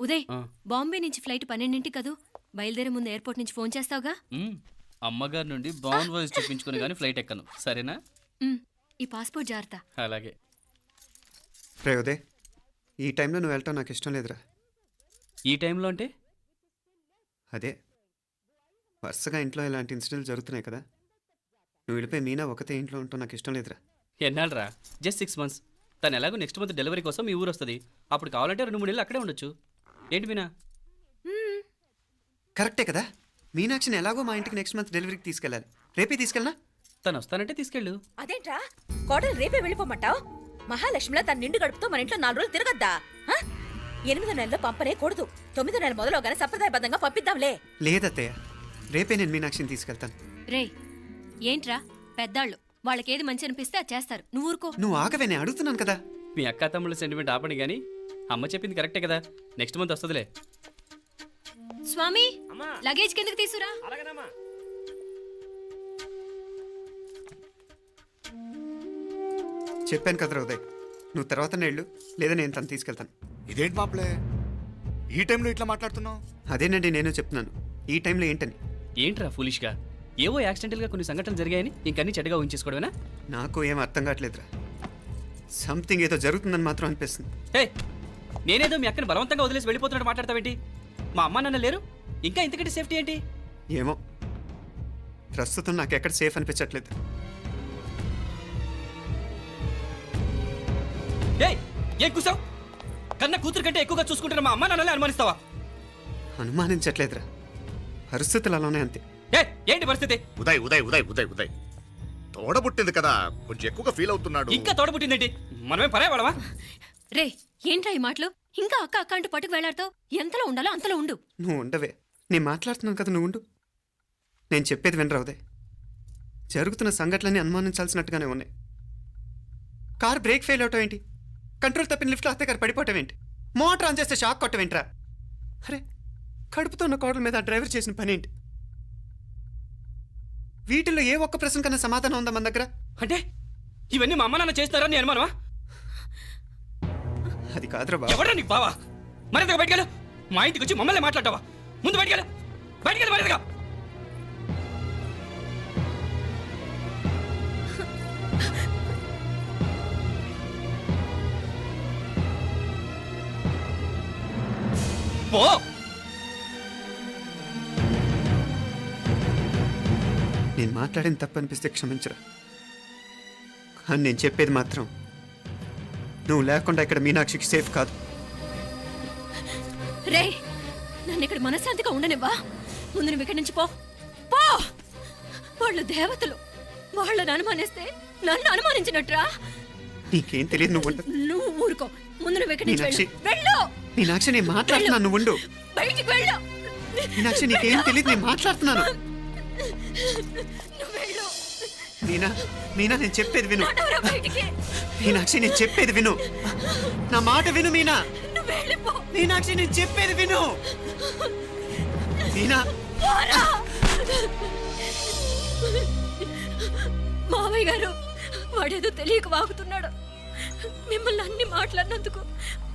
ఉదయ్, బాంబే నుంచి ఫ్లైట్ 12 కదూ. బయలుదేరే ముందు ఎయిర్పోర్ట్ నుంచి ఫోన్ చేస్తావుగా? అమ్మగారి నుండి బౌండ్ వాయిస్ చూపించుకుని కానీ ఫ్లైట్ ఎక్కను, సరేనా? ఈ పాస్పోర్ట్ జాగ్రత్త. అలాగే. రే ఉదయ్, ఈ టైంలో నువ్వు వెళ్ళటం నాకు ఇష్టం లేదురా. ఈ టైంలో అంటే? అదే వరుసగా ఇంట్లో ఇలాంటి ఇన్సిడెంట్లు జరుగుతున్నాయి కదా, నువ్వు వెళ్ళిపోయి మీనా ఒకతే ఇంట్లో ఉంటావు నాకు ఇష్టం లేదురా. ఎన్నాళ్ళరా? Just 6 months. తను ఎలాగో నెక్స్ట్ మంత్ డెలివరీ కోసం మీ ఊరు వస్తుంది. అప్పుడు కావాలంటే 2-3 నెలలు అక్కడే ఉండొచ్చు. ఏంటి మీనా? కరెక్టే కదా, మీనాక్షిని ఎలాగో మా ఇంటికి నెక్స్ట్ మంత్ డెలివరీకి తీసుకెళ్ళాలి. రేపే తీసుకెళ్ళనా? తను వస్తానంటే తీసుకెళ్ళు. అదేంట్రా కోడలు రేపే వెళ్ళిపోమంటావు? మహాలక్ష్మిలా తన నిండు గడుపుతో మన ఇంట్లో 4 రోజులు తిరగద్దా? 8వ నెలలో పంపనే కూడదు. 9వ నెల మొదలుగానే సంప్రదాయబద్ధంగా పంపిద్దాంలే. లేదత్తయ్య, రేపే నేను మీనాక్షిని తీసుకెళ్తాను. రే, ఏంట్రా పెద్దాళ్ళు, వాళ్ళకేది మంచి అనిపిస్తే అది చేస్తారు. నువ్వు ఊరుకో. నువ్వు ఆగవే, నేను అడుగుతున్నాను కదా. మీ అక్క తమ్ముళ్ళ సెంటిమెంట్ ఆపండి కానీ అమ్మ చెప్పింది కరెక్టే కదా, నెక్స్ట్ మంత్ వస్తుందిలే. స్వామి, లగేజ్ కిందకి తీసురా. చెప్పాను కదరా ఉదయ్, నువ్వు తర్వాత నేళ్ళు లేదా నేను తను తీసుకెళ్తాను. ఇదేంటి మాప్లే, ఈ టైంలో ఇట్లా మాట్లాడుతున్నావు? అదేనండి నేను చెప్తున్నాను, ఈ టైంలో ఏంటని. ఏంట్రా ఫులిష్గా? ఏవో యాక్సిడెంటల్గా కొన్ని సంఘటనలు జరిగాయని ఇంకన్నీ చెడ్డగా ఉంచేసుకోవడమేనా? నాకు ఏం అర్థం కావట్లేదురా, సంథింగ్ ఏదో జరుగుతుందని మాత్రం అనిపిస్తుంది. హే, నేనేదో మీ అక్కని బలవంతంగా వదిలేసి వెళ్ళిపోతున్నట్టు మాట్లాడతావేంటి? మా అమ్మ నాన్న లేరు, ఇంకా ఇంతకంటే సేఫ్టీ ఏంటి? ఏమో, ప్రస్తుతం నాకు ఎక్కడ సేఫ్ అనిపించట్లేదు. ఏం కూసావు? కన్న కూతురు కంటే ఎక్కువగా చూసుకుంటున్న మా అమ్మ నాన్నలే అనుమానిస్తావా? అనుమానించట్లేదురా, పరిస్థితులు అలానే అంతే. ఏంటి పరిస్థితి? ఉదయ్ ఉదయ్ ఉదయ్ ఉదయ్ ఉదయ్ తోడబుట్టింది కదా, కొంచెం ఎక్కువగా ఫీల్ అవుతున్నాడు. ఇంకా తోడబుట్టిందేంటి? మనమే పరాయవాడవా? రే, ఏంట్రా ఈ మాటలు? ఇంకా అక్క అక్క అంటూ పట్టుకు వెళ్లాడుతావు. ఎంతలో ఉండాలో అంతలో ఉండు. నువ్వు ఉండవే, నేను మాట్లాడుతున్నాను కదా, నువ్వు ఉండు. నేను చెప్పేది వినరా ఉదయ్, జరుగుతున్న సంఘటనలన్నీ అనుమానించాల్సినట్టుగానే ఉన్నాయి. కార్ బ్రేక్ ఫెయిల్ అవటం ఏంటి, కంట్రోల్ తప్పిన లిఫ్ట్లో అత్తే గారు పడిపోవటం ఏంటి, మోటార్ ఆన్ చేస్తే షాక్ కొట్టం ఏంట్రా? అరే, కడుపుతో ఉన్న కోడల మీద ఆ డ్రైవర్ చేసిన పని ఏంటి? వీటిల్లో ఏ ఒక్క ప్రశ్న కన్నా సమాధానం ఉందా మన దగ్గర? అంటే ఇవన్నీ మా అమ్మ నాన్న చేస్తారని నీ అనుమానమా? అది కాదురా బాబు. ఎవరా నీకు బావా? మరింతగా బయటకెళ్ళు. మా ఇంటికి వచ్చి మమ్మల్ని మాట్లాడతావా? ముందు బయటకెళ్ళు, బయటకెళ్ళు మరింతగా. పో. నేను మాట్లాడిన తప్పు అనిపిస్తే క్షమించరా, కానీ నేను చెప్పేది మాత్రం నువ్వు లేకుండా ఇక్కడ మీనాక్షికి సేఫ్ కాదు. రే, నన్ను ఇక్కడ మనశ్శాంతిగా ఉండనివ్వా. ముందు నువ్వు ఇక్కడి నుంచి పో. పో. వాళ్ళు దేవతలు, వాళ్ళని అనుమానిస్తే నన్ను అనుమానించినట్రా. నీకేం తెలియదు, నువ్వు ఉండు. నువ్వు ఊరుకో. ముందు నువ్వు ఇక్కడి నుంచి మీనాక్షి, వెళ్ళు. మీనాక్షి నేను మాట్లాడుతున్నాను, నువ్వు ఉండు. బయటికి వెళ్ళు. మీనాక్షి నీకేం తెలియదు, నేను మాట్లాడుతున్నాను. నువ్వు వెళ్ళు. మీనా, మీనా నేను చెప్పేది విను. నడవరా బయటికి. మీనాక్షి నేను చెప్పేది విను, నా మాట విను. మీనా, నువ్వు వెళ్ళిపో. మీనాక్షి నేను చెప్పేది విను. మీనా, పోరా. మావయ్య గారు, వాడేదో తెలియక వాగుతున్నాడు. మిమ్మల్ని అన్ని మాట్లాడినందుకు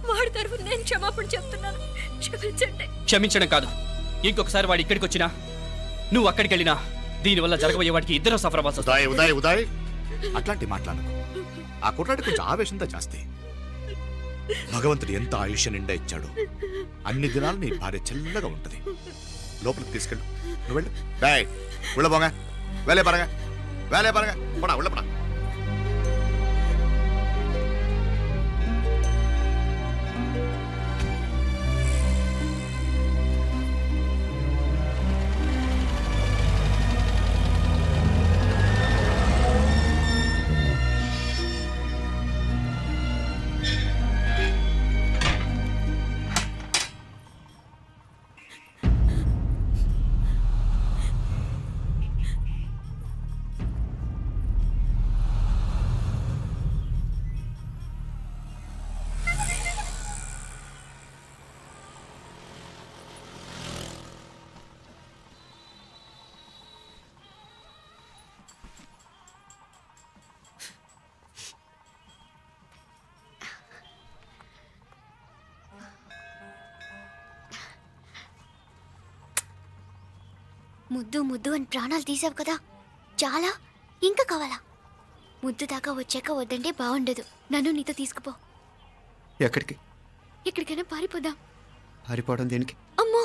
వాడి తరఫున నేను క్షమాపణ చెప్తున్నాను. క్షమించండి. క్షమించడం కాదు, ఇంకొకసారి వాడు ఇక్కడికి వచ్చినా నువ్వు అక్కడికి వెళ్ళినా దీనివల్ల జరగబోయే వాడికి ఇద్దరు సఫర్ అవ్వాల్సి వస్తుంది. ఉదయ్ ఉదయ్ ఉదయ్ అట్లాంటి మాట్లాడకు. ఆ కుట్రాడి కొంచెం ఆవేశంతో జాస్తి. భగవంతుడు ఎంత ఆయుష్య నిండా ఇచ్చాడు, అన్ని దినాలు నీ భార్య చల్లగా ఉంటది. లోపలికి తీసుకెళ్ళు, నువ్వు వెళ్ళు. డాయ్ ఉళ్ళ పోగా, వేలే పరగా, వేలే పరగా, పడా ఉళ్ళ పడా. ముద్దు ముద్దు అని ప్రాణాలు తీసావు కదా, చాలా ఇంకా కావాలా? ముద్దు దాకా వచ్చాక వద్దంటే బాగుండదు. నన్ను నీతో తీసుకుపో. ఎక్కడికి? ఎక్కడికైనా పారిపోదాం. పారిపోవడం దేనికి? అమ్మో,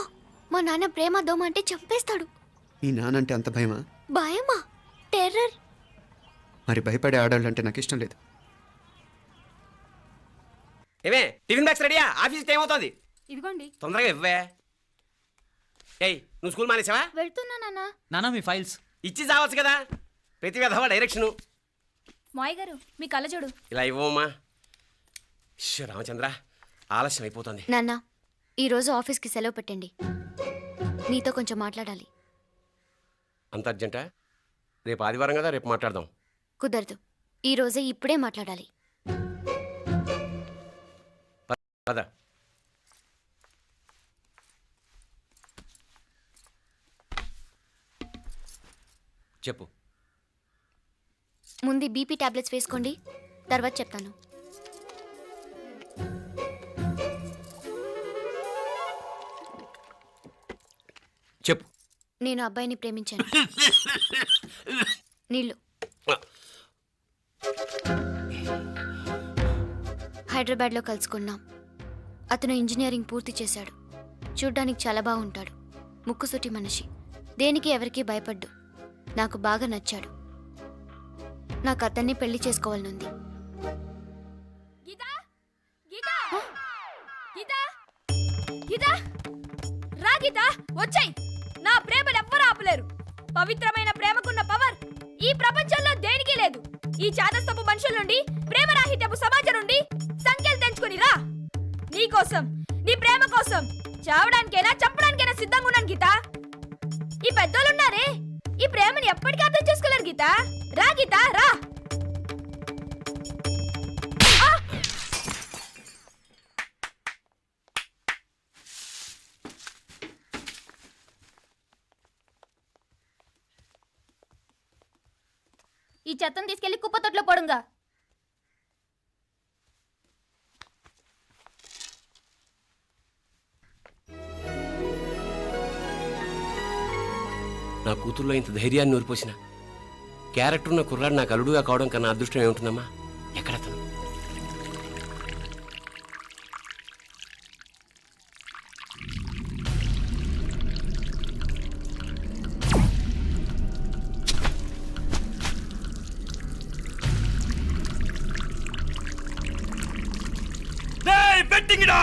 మా నాన్న ప్రేమ దోమ అంటే చంపేస్తాడు. మీ నానంటే అంత భయమా? భయమా? టెర్రర్. మరి భయపడే ఆడవాళ్ళు అంటే నాకు ఇష్టం లేదు. ఏమే టిఫిన్ బ్యాగ్స్ రెడీయా? ఆఫీస్ టైం అవుతుంది. ఇదిగోండి. తొందరగా ఇవ్వే. ఏయ్ నువ్వు స్కూల్ మానేసావా? వెళ్తున్నా నాన్న. నానా మీ ఫైల్స్ ఇచ్చి చావచ్చు కదా. ప్రతి విధవా డైరెక్షను. మాయ్ గారు మీ కళ్ళజోడు. ఇలా ఇవ్వమ్మా. రామచంద్ర ఆలస్యం అయిపోతుంది. నాన్న, ఈరోజు ఆఫీస్కి సెలవు పెట్టండి. నీతో కొంచెం మాట్లాడాలి. అంత అర్జెంటా? రేపు ఆదివారం కదా, రేపు మాట్లాడదాం. కుదరదు, ఈరోజే ఇప్పుడే మాట్లాడాలి. పద. చెప్పు. ముందు బీపీ టాబ్లెట్స్ వేసుకోండి, తర్వాత చెప్తాను. చెప్పు. నేను అబ్బాయిని ప్రేమించాను. నీళ్ళు. హైదరాబాద్లో కలుసుకున్నాం. అతను ఇంజనీరింగ్ పూర్తి చేశాడు. చూడ్డానికి చాలా బాగుంటాడు. ముక్కుసూటి మనిషి. దేనికి ఎవరికీ భయపడ్డు. నాకు బాగా నచ్చాడు. నాకు అతన్ని పెళ్లి చేసుకోవాలనుంది. వచ్చాయి. నా ప్రేమను ఎవ్వరూ ఆపలేరు. పవిత్రమైన ప్రేమకున్న పవర్ ఈ ప్రపంచంలో దేనికి లేదు. ఈ చాదస్తపు మనుషుల నుండి, ప్రేమరాహిత్యపు సమాజం నుండి సంఖ్యలు తెంచుకుని రా. నీ కోసం, నీ ప్రేమ కోసం చావడానికైనా చంపడానికైనా సిద్ధంగా ఉన్నాను గీత. ఈ పెద్దోళ్ళున్నారే, ఈ ప్రేమని ఎప్పటికీ అర్థం చేసుకోలేరు గీత. రా గీత, రా. ఈ చెత్తను తీసుకెళ్లి కుప్ప తొట్లో పడుంగా. నా కూతుర్లో ఇంత ధైర్యాన్ని నూరిపోసిన క్యారెక్టర్ ఉన్న కుర్రాడు నాకు అల్లుడుగా కావడం కన్నా అదృష్టం ఏముంటుందమ్మా? ఎక్కడతను? పెట్టింగిడా